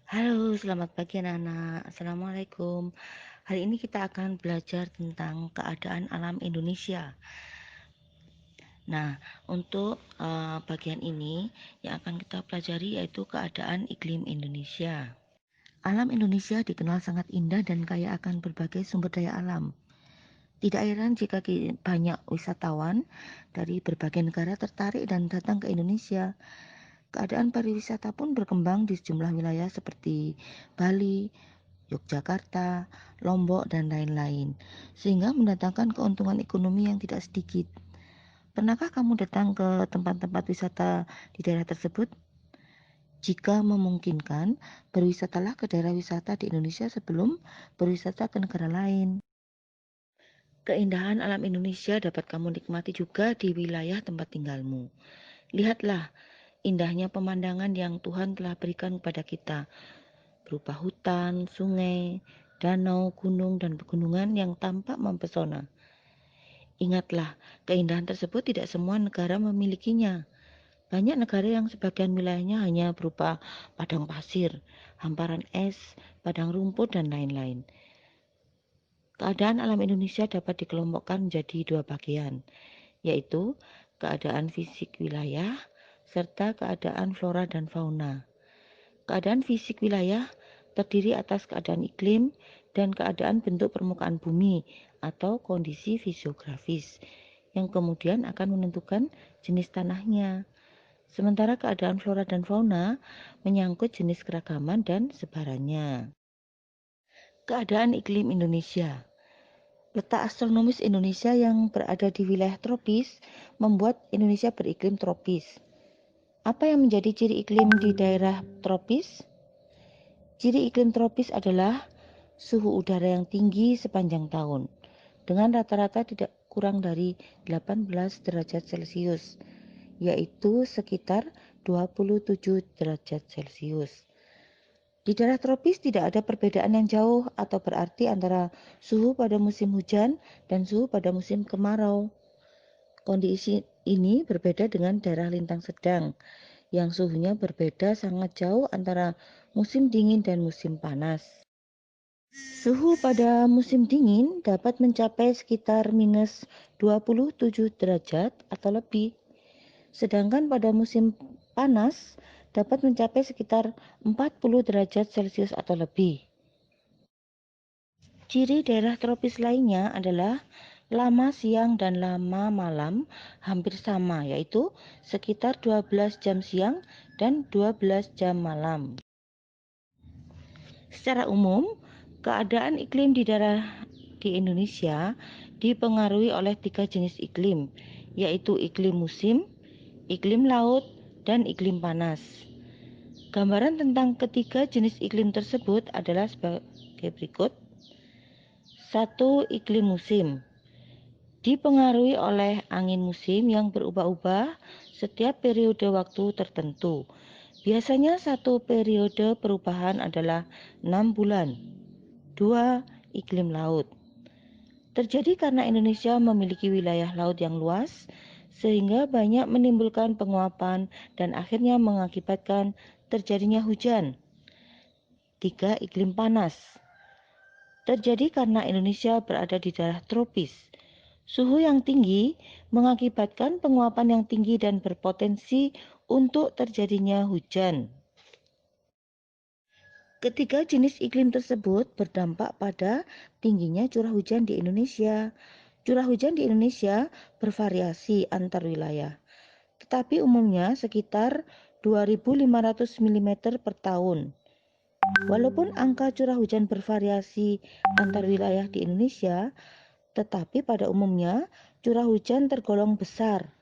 Halo, selamat pagi anak-anak. Assalamualaikum. Hari ini kita akan belajar tentang keadaan alam Indonesia. Nah, untuk bagian ini yang akan kita pelajari yaitu keadaan iklim Indonesia. Alam Indonesia dikenal sangat indah dan kaya akan berbagai sumber daya alam. Tidak heran jika banyak wisatawan dari berbagai negara tertarik dan datang ke Indonesia. Keadaan pariwisata pun berkembang di sejumlah wilayah seperti Bali, Yogyakarta, Lombok, dan lain-lain, sehingga mendatangkan keuntungan ekonomi yang tidak sedikit. Pernahkah kamu datang ke tempat-tempat wisata di daerah tersebut? Jika memungkinkan, berwisatalah ke daerah wisata di Indonesia sebelum berwisata ke negara lain. Keindahan alam Indonesia dapat kamu nikmati juga di wilayah tempat tinggalmu. Lihatlah indahnya pemandangan yang Tuhan telah berikan kepada kita, berupa hutan, sungai, danau, gunung, dan pegunungan yang tampak mempesona. Ingatlah, keindahan tersebut tidak semua negara memilikinya. Banyak negara yang sebagian wilayahnya hanya berupa padang pasir, hamparan es, padang rumput, dan lain-lain. Keadaan alam Indonesia dapat dikelompokkan menjadi dua bagian, yaitu keadaan fisik wilayah serta keadaan flora dan fauna. Keadaan fisik wilayah terdiri atas keadaan iklim dan keadaan bentuk permukaan bumi atau kondisi fisiografis yang kemudian akan menentukan jenis tanahnya. Sementara keadaan flora dan fauna menyangkut jenis keragaman dan sebarannya. Keadaan iklim Indonesia. Letak astronomis Indonesia yang berada di wilayah tropis membuat Indonesia beriklim tropis. Apa yang menjadi ciri iklim di daerah tropis? Ciri iklim tropis adalah suhu udara yang tinggi sepanjang tahun, dengan rata-rata tidak kurang dari 18 derajat Celcius, yaitu sekitar 27 derajat Celcius. Di daerah tropis tidak ada perbedaan yang jauh atau berarti antara suhu pada musim hujan dan suhu pada musim kemarau. Kondisi ini berbeda dengan daerah lintang sedang, yang suhunya berbeda sangat jauh antara musim dingin dan musim panas. Suhu pada musim dingin dapat mencapai sekitar minus 27 derajat atau lebih, sedangkan pada musim panas dapat mencapai sekitar 40 derajat Celcius atau lebih. Ciri daerah tropis lainnya adalah lama siang dan lama malam hampir sama, yaitu sekitar 12 jam siang dan 12 jam malam. Secara umum, keadaan iklim di daerah di Indonesia dipengaruhi oleh 3 jenis iklim, yaitu iklim musim, iklim laut, dan iklim panas. Gambaran tentang ketiga jenis iklim tersebut adalah sebagai berikut. 1. Iklim musim dipengaruhi oleh angin musim yang berubah-ubah setiap periode waktu tertentu. Biasanya satu periode perubahan adalah 6 bulan. 2. Iklim laut terjadi karena Indonesia memiliki wilayah laut yang luas, sehingga banyak menimbulkan penguapan dan akhirnya mengakibatkan terjadinya hujan. 3. Iklim panas terjadi karena Indonesia berada di daerah tropis. Suhu yang tinggi mengakibatkan penguapan yang tinggi dan berpotensi untuk terjadinya hujan. Ketiga jenis iklim tersebut berdampak pada tingginya curah hujan di Indonesia. Curah hujan di Indonesia bervariasi antar wilayah, tetapi umumnya sekitar 2.500 mm per tahun. Walaupun angka curah hujan bervariasi antar wilayah di Indonesia, tetapi pada umumnya curah hujan tergolong besar.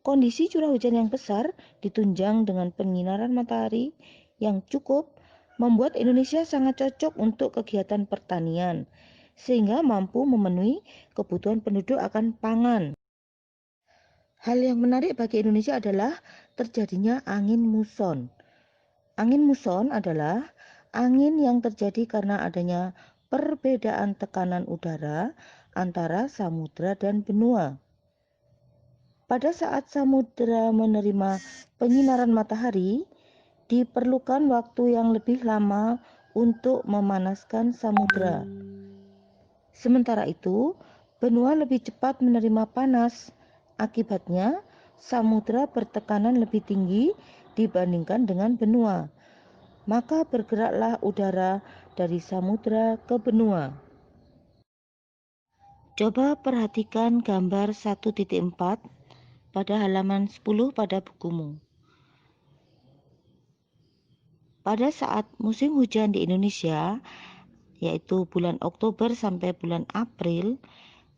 Kondisi curah hujan yang besar ditunjang dengan penyinaran matahari yang cukup membuat Indonesia sangat cocok untuk kegiatan pertanian, sehingga mampu memenuhi kebutuhan penduduk akan pangan. Hal yang menarik bagi Indonesia adalah terjadinya angin muson. Angin muson adalah angin yang terjadi karena adanya perbedaan tekanan udara antara samudra dan benua. Pada saat samudra menerima penyinaran matahari, diperlukan waktu yang lebih lama untuk memanaskan samudra. Sementara itu, benua lebih cepat menerima panas. Akibatnya, samudra bertekanan lebih tinggi dibandingkan dengan benua. Maka bergeraklah udara dari samudra ke benua. Coba perhatikan gambar 1.4 pada halaman 10 pada bukumu. Pada saat musim hujan di Indonesia, yaitu bulan Oktober sampai bulan April,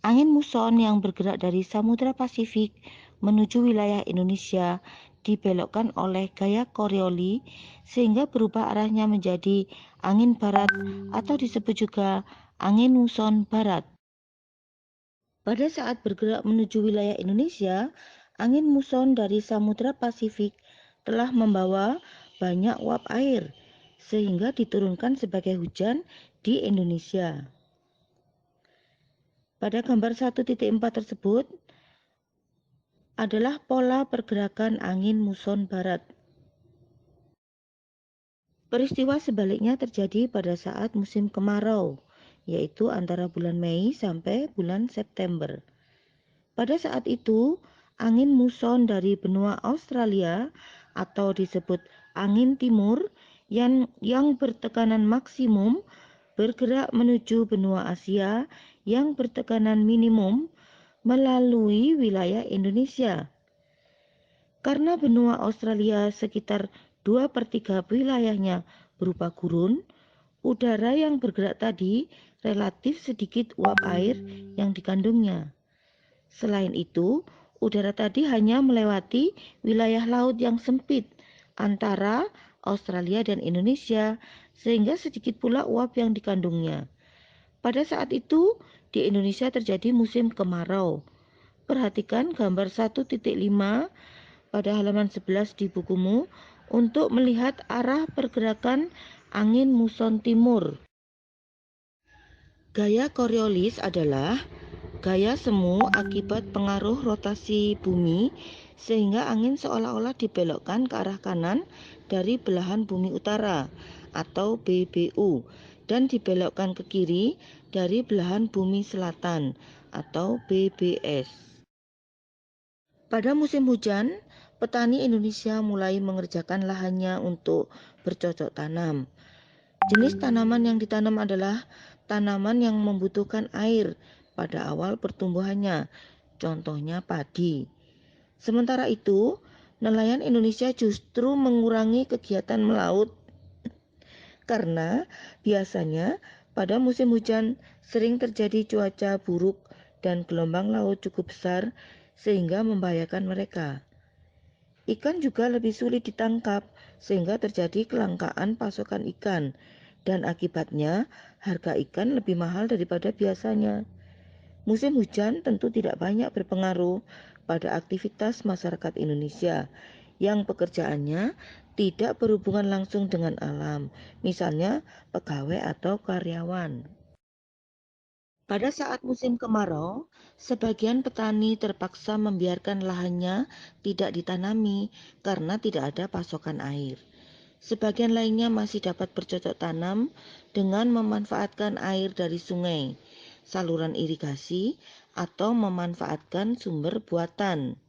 angin muson yang bergerak dari Samudra Pasifik menuju wilayah Indonesia dibelokkan oleh gaya Coriolis sehingga berubah arahnya menjadi angin barat atau disebut juga angin muson barat. Pada saat bergerak menuju wilayah Indonesia, angin muson dari Samudra Pasifik telah membawa banyak uap air sehingga diturunkan sebagai hujan di Indonesia. Pada gambar 1.4 tersebut adalah pola pergerakan angin muson barat. Peristiwa sebaliknya terjadi pada saat musim kemarau, yaitu antara bulan Mei sampai bulan September. Pada saat itu, angin muson dari benua Australia atau disebut angin timur yang bertekanan maksimum bergerak menuju benua Asia yang bertekanan minimum melalui wilayah Indonesia. Karena benua Australia sekitar 2/3 wilayahnya berupa gurun, udara yang bergerak tadi relatif sedikit uap air yang dikandungnya. Selain itu, udara tadi hanya melewati wilayah laut yang sempit antara Australia dan Indonesia, sehingga sedikit pula uap yang dikandungnya. Pada saat itu, di Indonesia terjadi musim kemarau. Perhatikan gambar 1.5 pada halaman 11 di bukumu untuk melihat arah pergerakan angin muson timur. Gaya Coriolis adalah gaya semu akibat pengaruh rotasi bumi sehingga angin seolah-olah dibelokkan ke arah kanan dari belahan bumi utara atau BBU dan dibelokkan ke kiri dari belahan bumi selatan atau BBS. Pada musim hujan, petani Indonesia mulai mengerjakan lahannya untuk bercocok tanam. Jenis tanaman yang ditanam adalah tanaman yang membutuhkan air pada awal pertumbuhannya, contohnya padi. Sementara itu, nelayan Indonesia justru mengurangi kegiatan melaut karena biasanya pada musim hujan sering terjadi cuaca buruk dan gelombang laut cukup besar sehingga membahayakan mereka. Ikan juga lebih sulit ditangkap sehingga terjadi kelangkaan pasokan ikan dan akibatnya harga ikan lebih mahal daripada biasanya. Musim hujan tentu tidak banyak berpengaruh pada aktivitas masyarakat Indonesia yang pekerjaannya tidak berhubungan langsung dengan alam, misalnya pegawai atau karyawan. Pada saat musim kemarau, sebagian petani terpaksa membiarkan lahannya tidak ditanami karena tidak ada pasokan air. Sebagian lainnya masih dapat bercocok tanam dengan memanfaatkan air dari sungai, saluran irigasi, atau memanfaatkan sumber buatan.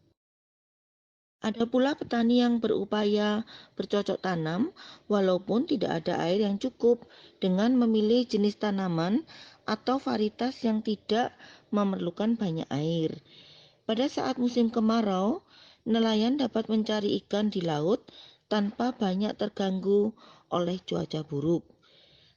Ada pula petani yang berupaya bercocok tanam walaupun tidak ada air yang cukup dengan memilih jenis tanaman atau varietas yang tidak memerlukan banyak air. Pada saat musim kemarau, nelayan dapat mencari ikan di laut tanpa banyak terganggu oleh cuaca buruk.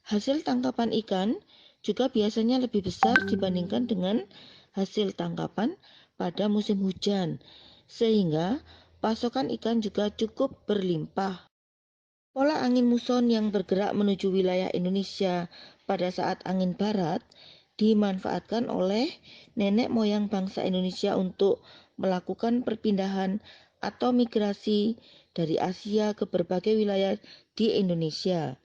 Hasil tangkapan ikan juga biasanya lebih besar dibandingkan dengan hasil tangkapan pada musim hujan, sehingga pasokan ikan juga cukup berlimpah. Pola angin muson yang bergerak menuju wilayah Indonesia pada saat angin barat dimanfaatkan oleh nenek moyang bangsa Indonesia untuk melakukan perpindahan atau migrasi dari Asia ke berbagai wilayah di Indonesia.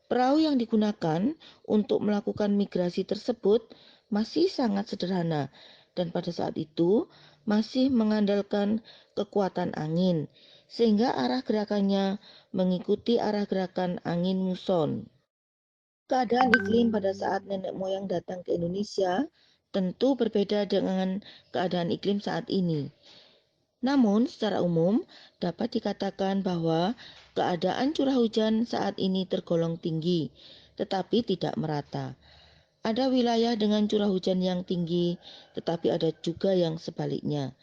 Perahu yang digunakan untuk melakukan migrasi tersebut masih sangat sederhana dan pada saat itu masih mengandalkan kekuatan angin. sehingga arah gerakannya mengikuti arah gerakan angin muson. Keadaan iklim pada saat nenek moyang datang ke Indonesia tentu berbeda dengan keadaan iklim saat ini. Namun, secara umum dapat dikatakan bahwa keadaan curah hujan saat ini tergolong tinggi, tetapi tidak merata. Ada wilayah dengan curah hujan yang tinggi, tetapi ada juga yang sebaliknya.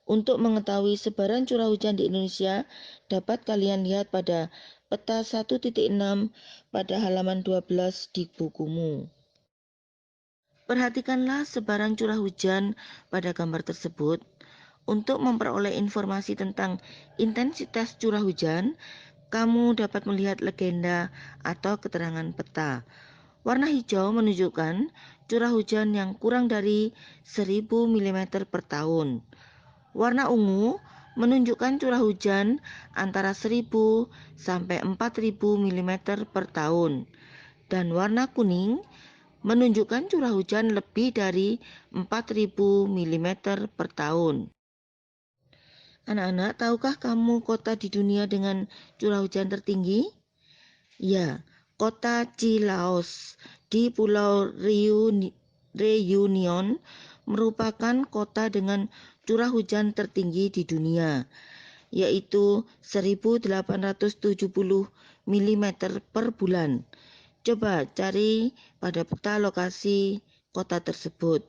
Untuk mengetahui sebaran curah hujan di Indonesia, dapat kalian lihat pada peta 1.6 pada halaman 12 di bukumu. Perhatikanlah sebaran curah hujan pada gambar tersebut. Untuk memperoleh informasi tentang intensitas curah hujan, kamu dapat melihat legenda atau keterangan peta. Warna hijau menunjukkan curah hujan yang kurang dari 1000 mm per tahun. Warna ungu menunjukkan curah hujan antara 1000 sampai 4000 mm per tahun. Dan warna kuning menunjukkan curah hujan lebih dari 4000 mm per tahun. Anak-anak, tahukah kamu kota di dunia dengan curah hujan tertinggi? Ya, kota Cilaos di Pulau Reunion merupakan kota dengan curah hujan tertinggi di dunia, yaitu 1870 mm per bulan. Coba cari pada peta lokasi kota tersebut.